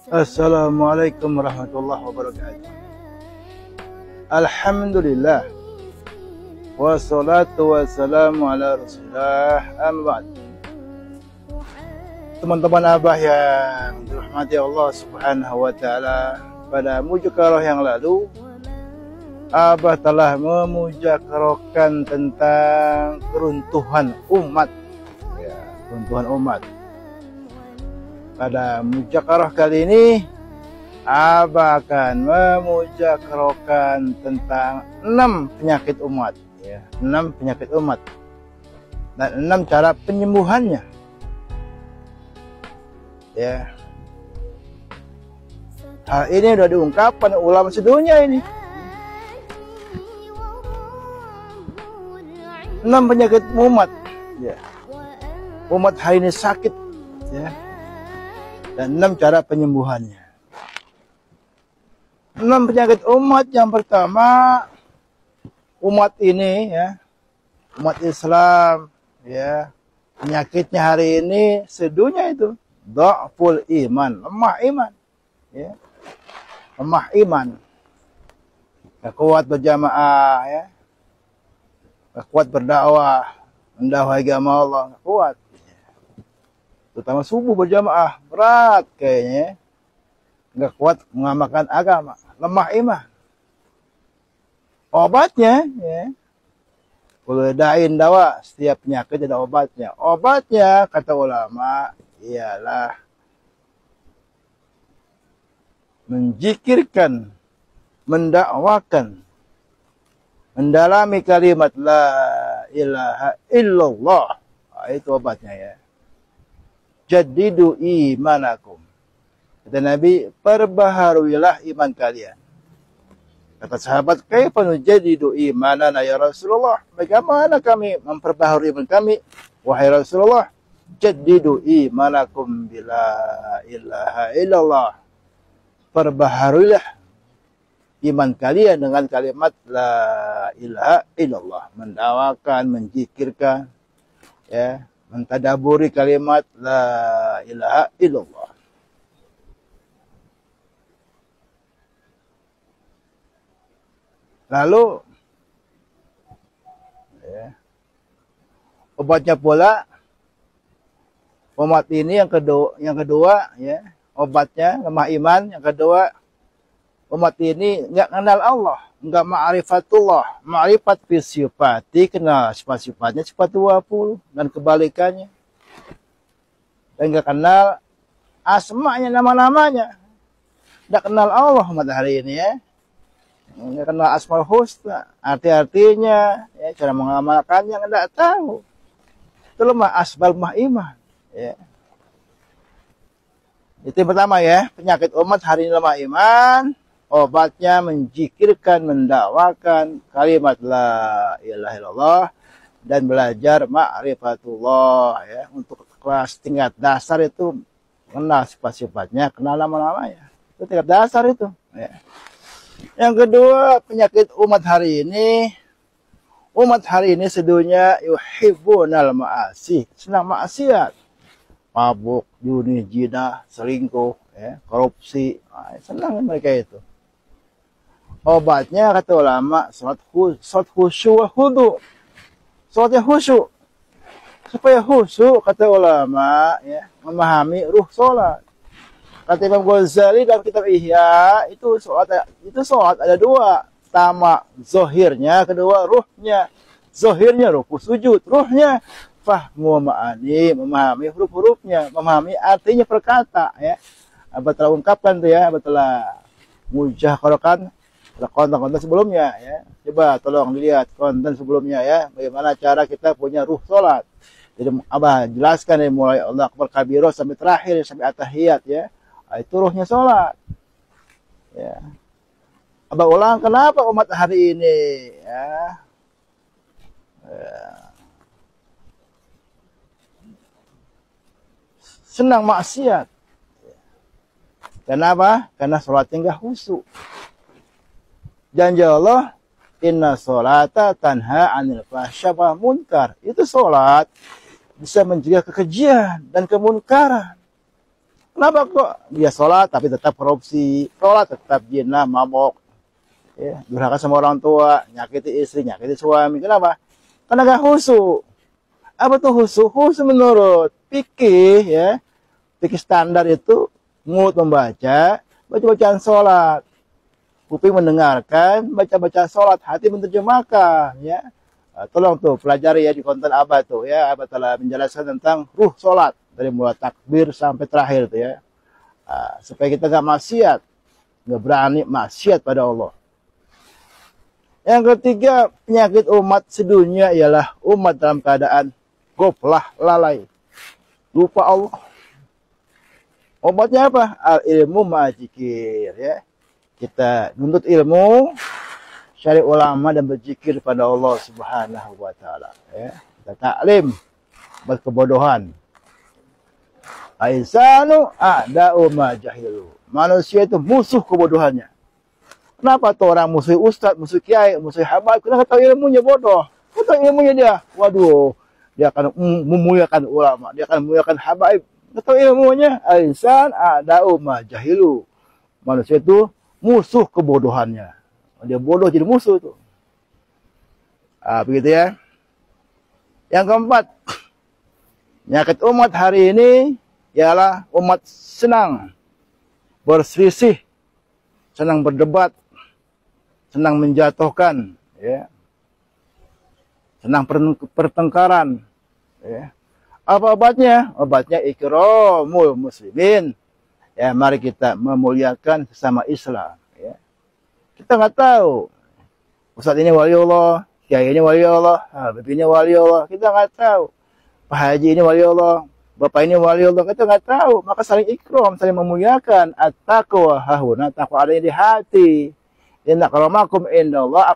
Assalamualaikum warahmatullahi wabarakatuh. Alhamdulillah, wassalatu wassalamu ala rasulillah, amma ba'd. Teman-teman abah yang dirahmati Allah subhanahu wa ta'ala, pada mujakarah yang lalu abah telah memujakarahkan tentang keruntuhan umat, keruntuhan umat. Pada mujakarah kali ini abah akan memujakarahkan tentang 6 penyakit umat, 6 penyakit umat dan 6 cara penyembuhannya. Hal ini sudah diungkapkan ulama sedunia ini. 6 penyakit umat, umat hari ini sakit, dan 6 cara penyembuhannya. 6 penyakit umat. Yang pertama, umat ini, umat Islam, penyakitnya hari ini sedunia itu dha'ful iman, lemah iman, lemah iman, gak kuat berjamaah, gak kuat berdakwah, mendakwai agama Allah, gak kuat. Terutama subuh berjamaah berat kayaknya, nggak kuat mengamalkan agama, lemah iman. Obatnya, kalau dain dawa, setiap penyakit ada obatnya. Obatnya kata ulama ialah menjikirkan, mendakwakan, mendalami kalimat la ilaha illallah. Itu obatnya, Jadidu imanakum. Kata Nabi, perbaharuilah iman kalian. Kata sahabat, kaifa nujadidu imanana ya Rasulullah? Bagaimana kami memperbaharui iman kami? Wahai Rasulullah, jadidu imanakum bila ilaha illallah. Perbaharuilah iman kalian dengan kalimat la ilaha illallah. Mendawakan, menjikirkan, mentadaburi kalimat la ilaha illallah. Lalu obatnya pula umat ini yang kedua, obatnya lemah iman. Yang kedua, umat ini nggak kenal Allah, nggak ma'rifatullah. Ma'rifat fi sifati, kenal sifat-sifatnya, sifat 20 dan kebalikannya. Dan nggak kenal asma'nya, nama-namanya. Nggak kenal Allah umat hari ini, nggak kenal asmaul husna, arti-artinya, cara mengamalkannya nggak tahu. Itu lemah, asbal lemah iman. Itu yang pertama, penyakit umat hari ini lemah iman. Obatnya menjikirkan, mendakwakan kalimat la ilaha illallah dan belajar ma'rifatullah, untuk kelas tingkat dasar itu kenal sifat-sifatnya, kenal nama-namanya. Itu tingkat dasar itu, Yang kedua, penyakit umat hari ini. Umat hari ini sedunia yuhibbunal ma'asi, senang maksiat. Mabuk, judi, zina, selingkuh, korupsi, senang mereka itu. Obatnya kata ulama, salat khusyuk wa khudu. Salatnya khusyuk. Supaya khusyuk kata ulama, memahami ruh salat. Kata Imam Ghazali dalam kitab Ihya, itu salat ada 2. Pertama zohirnya, kedua ruhnya. Zohirnya ruku sujud, ruhnya fahmu ma'ani, memahami huruf-hurufnya, memahami artinya perkata, Abah telah ungkapkan tuh, Abah telah mujakarahkan konten-konten sebelumnya, Coba tolong dilihat konten sebelumnya, bagaimana cara kita punya ruh salat. Jadi Abah jelaskan dari mulai Allah Akbar kabiro sampai terakhir, sampai at-tahiyat, itu ruhnya salat. Abah ulang, kenapa umat hari ini senang maksiat? Kenapa? Karena sholatnya enggak khusyuk. Janji Allah, inna sholata tanha anil fahsya wal munkar. Itu sholat bisa mencegah kekejian dan kemunkaran. Kenapa kok dia sholat tapi tetap korupsi, sholat tetap zina, mabok, ya, durhaka sama orang tua, nyakiti istri, nyakiti suami. Kenapa? Karena gak khusyuk. Apa tuh khusyuk? Khusyuk menurut fikih, ya, fikih standar itu mulut membaca, baca-bacaan sholat, kuping mendengarkan, baca-bacaan sholat, hati menerjemahkan, ya. Tolong tuh pelajari ya di konten Abah tuh, ya. Abah telah menjelaskan tentang ruh sholat dari mulai takbir sampai terakhir tuh, ya. Supaya kita gak maksiat, gak berani maksiat pada Allah. Yang ketiga, penyakit umat sedunia ialah umat dalam keadaan goflah, lalai, lupa Allah. Obatnya apa? Al ilmu ma'adzikir, ya. Kita nuntut ilmu, syari ulama dan berzikir pada Allah Subhanahu wa taala, ya. Kita taklim berkebodohan. Aisanu a'da'u ma jahilu. Manusia itu musuh kebodohannya. Kenapa tuh orang musuh ustaz, musuh kiai, musuh habaib? Karena tahu ilmunya bodoh. Tahu ilmunya dia. Waduh, dia akan memuliakan ulama, dia akan memuliakan habaib. Tahu ilmunya. Insan a'da'u ma jahilu. Manusia itu musuh kebodohannya. Dia bodoh jadi musuh itu. Begitu ya. Yang keempat, penyakit umat hari ini ialah umat senang berselisih, senang berdebat, senang menjatuhkan, ya, senang pertengkaran, ya. Apa obatnya? Obatnya ikramul muslimin, ya. Mari kita memuliakan sesama Islam, ya. Kita nggak tahu ustadz ini wali Allah, kiai ini wali Allah, habib ini wali Allah, kita nggak tahu. Pak Haji ini wali Allah, bapak ini wali Allah, kita nggak tahu. Maka saling ikram, saling memuliakan. At-taqwa hahuna, takwa ada di hati. Inna akramakum indallah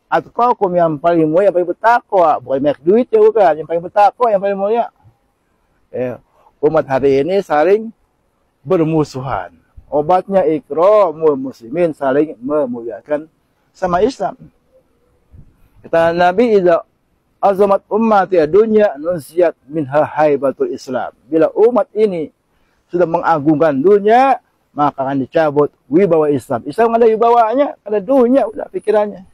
atqakum, yang paling mulia, yang paling bertakwa. Bukan banyak duit ya, bukan. Yang paling bertakwa, yang paling mulia. Ya. Umat hari ini saling bermusuhan. Obatnya ikramul muslimin, saling memuliakan sama Islam. Kata Nabi, idza azamat ummati dunya nusyat minha haibatul Islam. Bila umat ini sudah mengagungkan dunia, maka akan dicabut wibawa Islam. Islam ada wibawanya, ada dunia, udah pikirannya.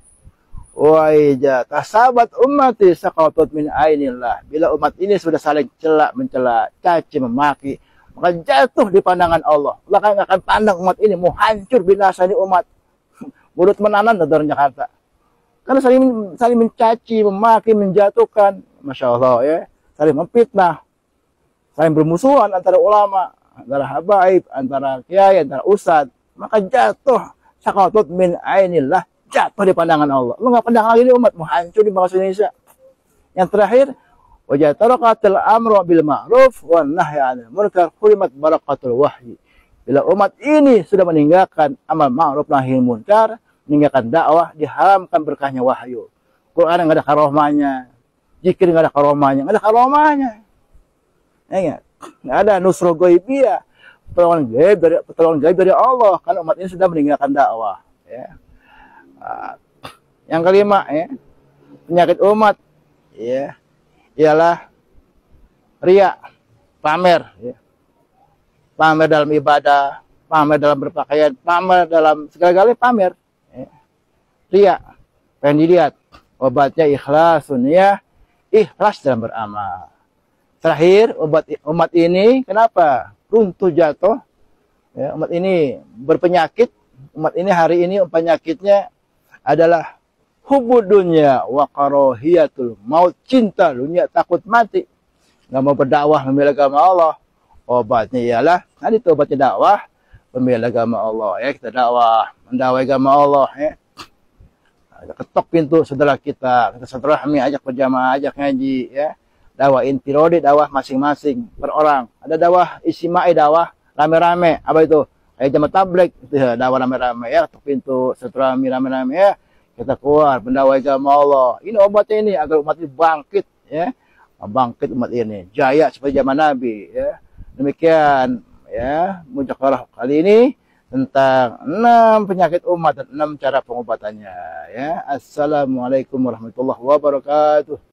Wa ija tasabat ummati saqatat min ainillah. Bila umat ini sudah saling mencela, caci, memaki, maka jatuh di pandangan Allah. Allah akan pandang umat ini, mau hancur binasa ini umat. Mulut menanan dari Jakarta. Karena saling mencaci, memaki, menjatuhkan. Masya Allah, ya. Saling memfitnah, saling bermusuhan antara ulama, antara habaib, antara kiai, antara ustad, maka jatuh saqatat min ainillah, jatuh di pandangan Allah. Lu nggak pandang lagi ini umat, mau hancur di bangsa Indonesia. Yang terakhir, wajah tarakatil amru bil ma'ruf wan nahyi 'anil munkar, hurimat barakatul wahyi. Bila umat ini sudah meninggalkan amal ma'ruf nahi munkar, meninggalkan dakwah, diharamkan berkahnya wahyu. Quran nggak ada karomahnya, zikir nggak ada karomahnya, nggak ada karomahnya. Ya, nggak ada nusrul ghaibiyah, pertolongan gaib dari Allah, karena umat ini sudah meninggalkan dakwah, ya. Yang kelima, ya, penyakit umat, ya, ialah riya, pamer, ya. Pamer dalam ibadah, pamer dalam berpakaian, pamer dalam segala-galanya, pamer, ya. Riya, pengen dilihat. Obatnya ikhlasun, ya, ikhlas dalam beramal. Terakhir, umat ini kenapa runtuh jatuh? Ya, umat ini berpenyakit. Umat ini hari ini penyakitnya adalah hubud dunya wa karahiyatul maut, cinta dunia, takut mati, nggak mau berdakwah membela agama Allah. Obatnya ialah tadi itu, obatnya dakwah membela agama Allah, ya. Kita dakwah, mendakwai agama Allah, ya. Ketok pintu saudara kita silaturahmi, ajak berjamaah, ajak ngaji, ya. Dakwah intirodi, dakwah masing-masing per orang. Ada dakwah istimai, dakwah rame-rame. Apa itu? Kayak jamaah tabligh, itu ya, dakwah rame-rame, ya. Ketok pintu silaturahmi rame-rame, ya. Kita keluar mendakwai agama Allah. Ini obatnya ini agar umat ini bangkit, ya. Bangkit umat ini, jaya seperti zaman Nabi, ya. Demikian, ya, muzakarah kali ini tentang 6 penyakit umat dan 6 cara pengobatannya, ya. Assalamualaikum warahmatullahi wabarakatuh.